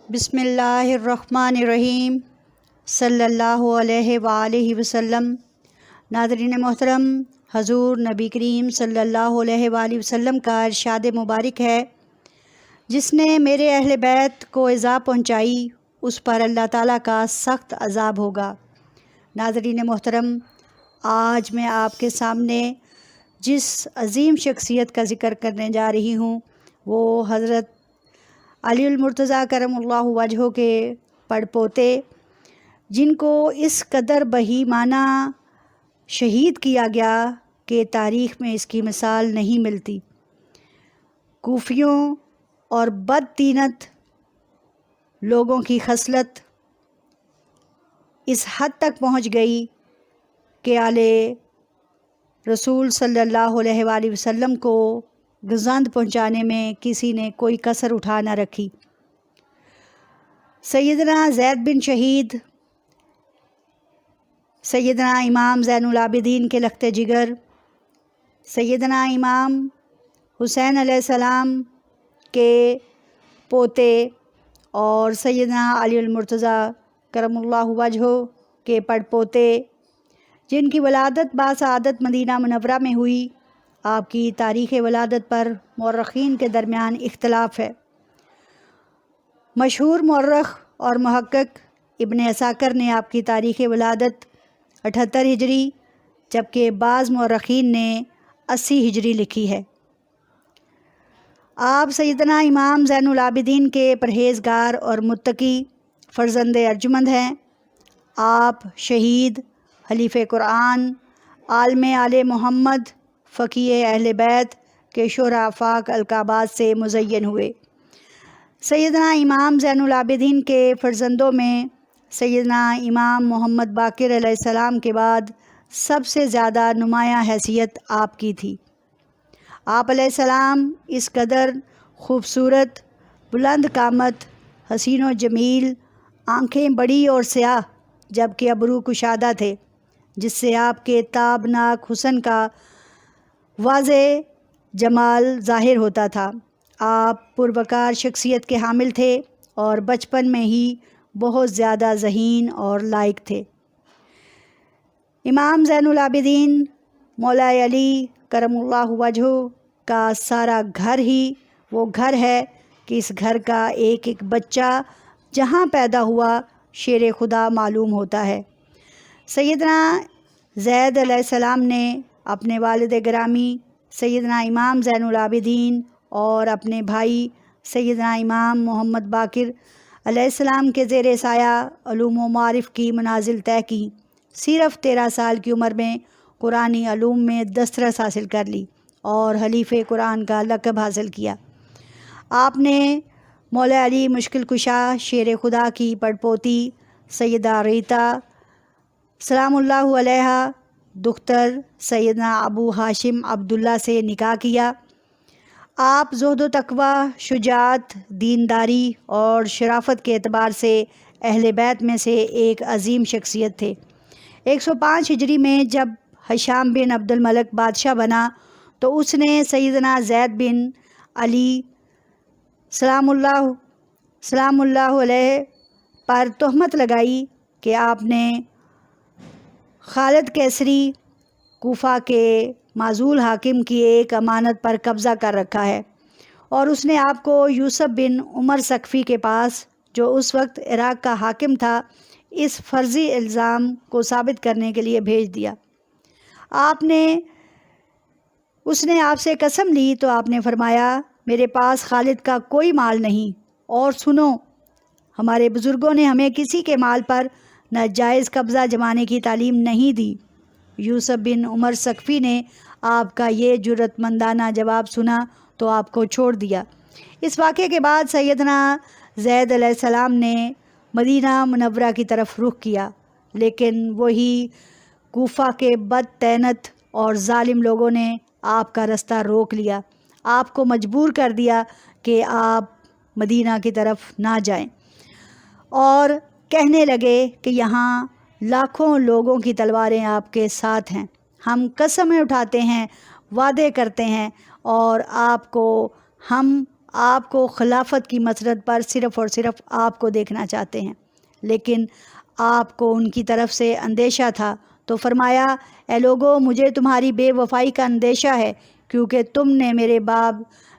بسم اللہ الرحمن الرحیم صلی اللہ علیہ وآلہ وسلم۔ ناظرین محترم، حضور نبی کریم صلی اللہ علیہ وآلہ وسلم کا ارشاد مبارک ہے، جس نے میرے اہل بیت کو ایذا پہنچائی اس پر اللہ تعالیٰ کا سخت عذاب ہوگا۔ ناظرین محترم، آج میں آپ کے سامنے جس عظیم شخصیت کا ذکر کرنے جا رہی ہوں وہ حضرت علی المرتضیٰ کرم اللہ وجہہ کے پڑ پوتے، جن کو اس قدر بہیمانہ شہید کیا گیا کہ تاریخ میں اس کی مثال نہیں ملتی۔ کوفیوں اور بد طینت لوگوں کی خصلت اس حد تک پہنچ گئی کہ آل رسول صلی اللہ علیہ وآلہ وسلم کو گزند پہنچانے میں کسی نے کوئی کسر اٹھا نہ رکھی۔ سیدنا زید بن شہید، سیدنا امام زین العابدین کے لخت جگر، سیدنا امام حسین علیہ السلام کے پوتے اور سیدنا علی المرتضیٰ کرم اللہ وجہہ کے پڑ پوتے، جن کی ولادت باسعادت مدینہ منورہ میں ہوئی، آپ کی تاریخ ولادت پر مورخین کے درمیان اختلاف ہے۔ مشہور مورخ اور محقق ابن عساکر نے آپ کی تاریخ ولادت 78 ہجری، جبکہ بعض مورخین نے 80 ہجری لکھی ہے۔ آپ سیدنا امام زین العابدین کے پرہیزگار اور متقی فرزند ارجمند ہیں۔ آپ شہید، حلیف قرآن، عالم آل محمد، فقیہ اہل بیت کے شہرا افاق القابات سے مزین ہوئے۔ سیدنا امام زین العابدین کے فرزندوں میں سیدنا امام محمد باقر علیہ السلام کے بعد سب سے زیادہ نمایاں حیثیت آپ کی تھی۔ آپ علیہ السلام اس قدر خوبصورت، بلند قامت، حسین و جمیل، آنکھیں بڑی اور سیاہ جبکہ ابرو کشادہ تھے، جس سے آپ کے تابناک حسن کا واضح جمال ظاہر ہوتا تھا۔ آپ پروقار شخصیت کے حامل تھے اور بچپن میں ہی بہت زیادہ ذہین اور لائق تھے۔ امام زین العابدین مولا علی کرم اللہ وجہہ کا سارا گھر ہی وہ گھر ہے کہ اس گھر کا ایک ایک بچہ جہاں پیدا ہوا شیر خدا معلوم ہوتا ہے۔ سیدنا زید علیہ السلام نے اپنے والد گرامی سیدنا امام زین العابدین اور اپنے بھائی سیدنا امام محمد باقر علیہ السلام کے زیر سایہ علوم و معارف کی منازل طے کی۔ صرف 13 سال کی عمر میں قرآنی علوم میں دسترس حاصل کر لی اور حلیف قرآن کا لقب حاصل کیا۔ آپ نے مولا علی مشکل کشا شیر خدا کی پڑ پوتی سیدہ ریتا سلام اللہ علیہا دختر سیدنا ابو ہاشم عبداللہ سے نکاح کیا۔ آپ زہد و تقوی، شجاعت، دینداری اور شرافت کے اعتبار سے اہل بیت میں سے ایک عظیم شخصیت تھے۔ 105 ہجری میں جب ہشام بن عبد الملک بادشاہ بنا تو اس نے سیدنا زید بن علی سلام اللہ علیہ پر تہمت لگائی کہ آپ نے خالد کیسری کوفہ کے معزول حاکم کی ایک امانت پر قبضہ کر رکھا ہے، اور اس نے آپ کو یوسف بن عمر ثقفی کے پاس، جو اس وقت عراق کا حاکم تھا، اس فرضی الزام کو ثابت کرنے کے لیے بھیج دیا۔ اس نے آپ سے قسم لی تو آپ نے فرمایا، میرے پاس خالد کا کوئی مال نہیں، اور سنو، ہمارے بزرگوں نے ہمیں کسی کے مال پر ناجائز قبضہ جمانے کی تعلیم نہیں دی۔ یوسف بن عمر ثقفی نے آپ کا یہ جرأت مندانہ جواب سنا تو آپ کو چھوڑ دیا۔ اس واقعے کے بعد سیدنا زید علیہ السلام نے مدینہ منورہ کی طرف رخ کیا، لیکن وہی کوفہ کے بد طینت اور ظالم لوگوں نے آپ کا رستہ روک لیا، آپ کو مجبور کر دیا کہ آپ مدینہ کی طرف نہ جائیں، اور کہنے لگے کہ یہاں لاکھوں لوگوں کی تلواریں آپ کے ساتھ ہیں، ہم قسمیں اٹھاتے ہیں، وعدے کرتے ہیں، اور آپ کو ہم آپ کو خلافت کی مسرت پر صرف اور صرف آپ کو دیکھنا چاہتے ہیں، لیکن آپ کو ان کی طرف سے اندیشہ تھا، تو فرمایا اے لوگو، مجھے تمہاری بے وفائی کا اندیشہ ہے، کیونکہ تم نے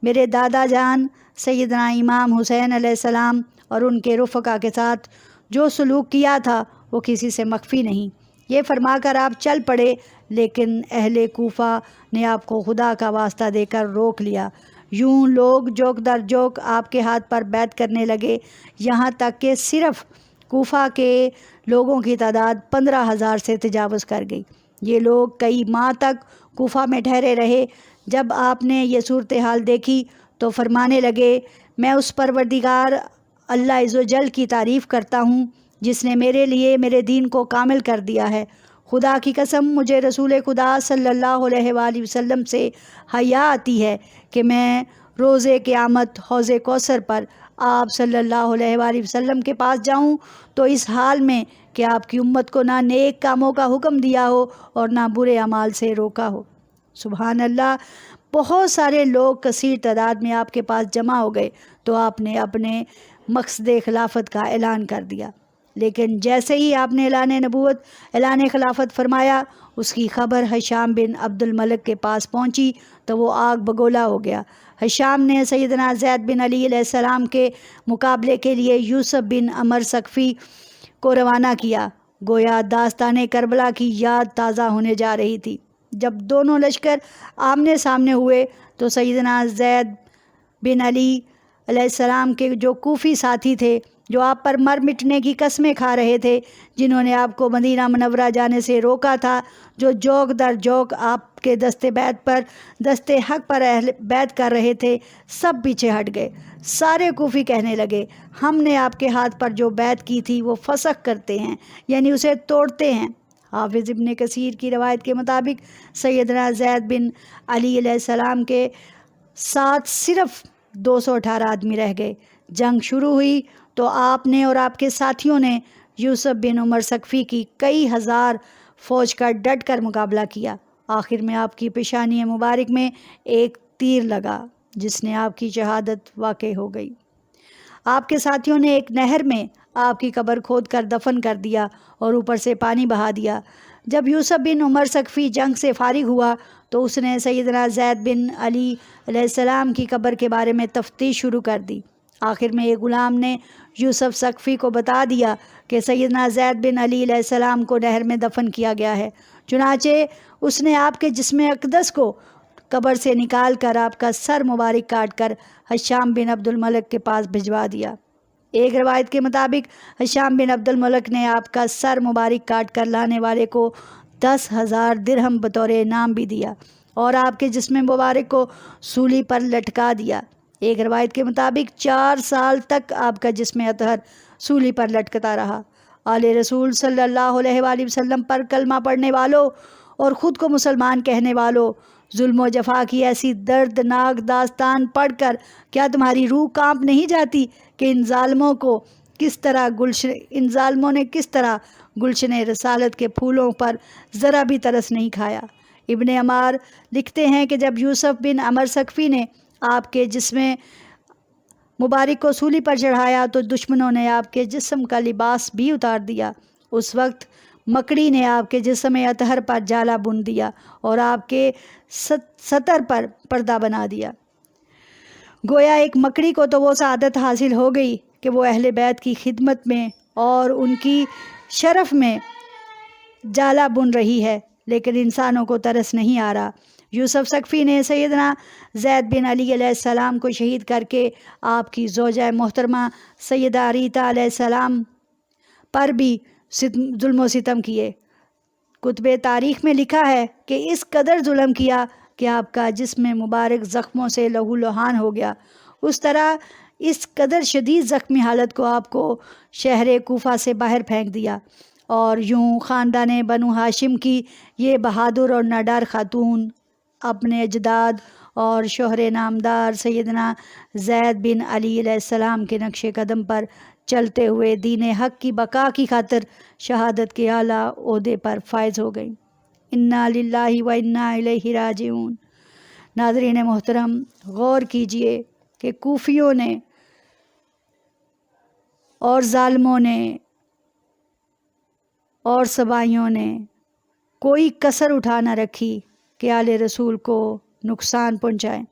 میرے دادا جان سیدنا امام حسین علیہ السلام اور ان کے رفقا کے ساتھ جو سلوک کیا تھا وہ کسی سے مخفی نہیں۔ یہ فرما کر آپ چل پڑے، لیکن اہل کوفہ نے آپ کو خدا کا واسطہ دے کر روک لیا۔ یوں لوگ جوک در جوک آپ کے ہاتھ پر بیعت کرنے لگے، یہاں تک کہ صرف کوفہ کے لوگوں کی تعداد 15,000 سے تجاوز کر گئی۔ یہ لوگ کئی ماہ تک کوفہ میں ٹھہرے رہے۔ جب آپ نے یہ صورتحال دیکھی تو فرمانے لگے، میں اس پروردگار اللہ عز و جل کی تعریف کرتا ہوں جس نے میرے لیے میرے دین کو کامل کر دیا ہے۔ خدا کی قسم، مجھے رسول خدا صلی اللہ علیہ وآلہ وسلم سے حیا آتی ہے کہ میں روز قیامت حوض کوثر پر آپ صلی اللہ علیہ وآلہ وسلم کے پاس جاؤں تو اس حال میں کہ آپ کی امت کو نہ نیک کاموں کا حکم دیا ہو اور نہ برے اعمال سے روکا ہو۔ سبحان اللہ! بہت سارے لوگ کثیر تعداد میں آپ کے پاس جمع ہو گئے تو آپ نے اپنے مقصد خلافت کا اعلان کر دیا، لیکن جیسے ہی آپ نے اعلان خلافت فرمایا، اس کی خبر ہشام بن عبد الملک کے پاس پہنچی تو وہ آگ بگولا ہو گیا۔ ہشام نے سیدنا زید بن علی علیہ السلام کے مقابلے کے لیے یوسف بن عمر ثقفی کو روانہ کیا، گویا داستان کربلا کی یاد تازہ ہونے جا رہی تھی۔ جب دونوں لشکر آمنے سامنے ہوئے تو سیدنا زید بن علی علیہ السلام کے جو کوفی ساتھی تھے، جو آپ پر مر مٹنے کی قسمیں کھا رہے تھے، جنہوں نے آپ کو مدینہ منورہ جانے سے روکا تھا، جو جوک در جوک آپ کے دستے حق پر بیعت کر رہے تھے، سب پیچھے ہٹ گئے۔ سارے کوفی کہنے لگے، ہم نے آپ کے ہاتھ پر جو بیعت کی تھی وہ فسخ کرتے ہیں، یعنی اسے توڑتے ہیں۔ حافظ ابن کثیر کی روایت کے مطابق سیدنا زید بن علی علیہ السلام کے ساتھ صرف 218 آدمی رہ گئے۔ جنگ شروع ہوئی تو آپ نے اور آپ کے ساتھیوں نے یوسف بن عمر ثقفی کی کئی ہزار فوج کا ڈٹ کر مقابلہ کیا۔ آخر میں آپ کی پیشانی مبارک میں ایک تیر لگا جس نے آپ کی شہادت واقع ہو گئی۔ آپ کے ساتھیوں نے ایک نہر میں آپ کی قبر کھود کر دفن کر دیا اور اوپر سے پانی بہا دیا۔ جب یوسف بن عمر ثقفی جنگ سے فارغ ہوا تو اس نے سیدنا زید بن علی علیہ السلام کی قبر کے بارے میں تفتیش شروع کر دی۔ آخر میں ایک غلام نے یوسف ثقفی کو بتا دیا کہ سیدنا زید بن علی علیہ السلام کو نہر میں دفن کیا گیا ہے۔ چنانچہ اس نے آپ کے جسم اقدس کو قبر سے نکال کر آپ کا سر مبارک کاٹ کر ہشام بن عبد الملک کے پاس بھجوا دیا۔ ایک روایت کے مطابق ہشام بن عبد الملک نے آپ کا سر مبارک کاٹ کر لانے والے کو 10,000 درہم بطور انعام بھی دیا اور آپ کے جسم مبارک کو سولی پر لٹکا دیا۔ ایک روایت کے مطابق 4 سال تک آپ کا جسم اطہر سولی پر لٹکتا رہا۔ آل رسول صلی اللہ علیہ وآلہ وسلم پر کلمہ پڑھنے والوں اور خود کو مسلمان کہنے والوں، ظلم و جفا کی ایسی دردناک داستان پڑھ کر کیا تمہاری روح کانپ نہیں جاتی کہ ان ظالموں نے کس طرح گلشن رسالت کے پھولوں پر ذرا بھی ترس نہیں کھایا۔ ابن عمار لکھتے ہیں کہ جب یوسف بن عمر ثقفی نے آپ کے جسم مبارک کو سولی پر چڑھایا تو دشمنوں نے آپ کے جسم کا لباس بھی اتار دیا۔ اس وقت مکڑی نے آپ کے جسم اطہر پر جالا بن دیا اور آپ کے سطر پر پردہ بنا دیا۔ گویا ایک مکڑی کو تو وہ سعادت حاصل ہو گئی کہ وہ اہل بیت کی خدمت میں اور ان کی شرف میں جالا بن رہی ہے، لیکن انسانوں کو ترس نہیں آ رہا۔ یوسف ثقفی نے سیدنا زید بن علی علیہ السلام کو شہید کر کے آپ کی زوجہ محترمہ سیدہ ریتا علیہ السلام پر بھی ظلم و ستم کیے۔ کتب تاریخ میں لکھا ہے کہ اس قدر ظلم کیا کہ آپ کا جسم مبارک زخموں سے لہو لہان ہو گیا۔ اس طرح اس قدر شدید زخمی حالت کو آپ کو شہر کوفہ سے باہر پھینک دیا، اور یوں خاندان بنو ہاشم کی یہ بہادر اور ناڈر خاتون اپنے اجداد اور شوہر نامدار سیدنا زید بن علی علیہ السلام کے نقش قدم پر چلتے ہوئے دین حق کی بقا کی خاطر شہادت کے اعلیٰ عہدے پر فائز ہو گئیں۔ انا للہ و انا الیہ راجعون۔ ناظرین محترم، غور کیجئے کہ کوفیوں نے اور ظالموں نے اور سبائیوں نے کوئی کسر اٹھا نہ رکھی کہ آل رسول کو نقصان پہنچائیں۔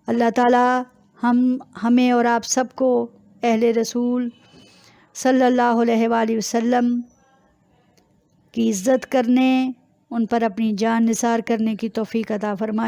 اللہ تعالیٰ ہمیں اور آپ سب کو اہل رسول صلی اللہ علیہ وآلہ وسلم کی عزت کرنے، ان پر اپنی جان نثار کرنے کی توفیق عطا فرمائے۔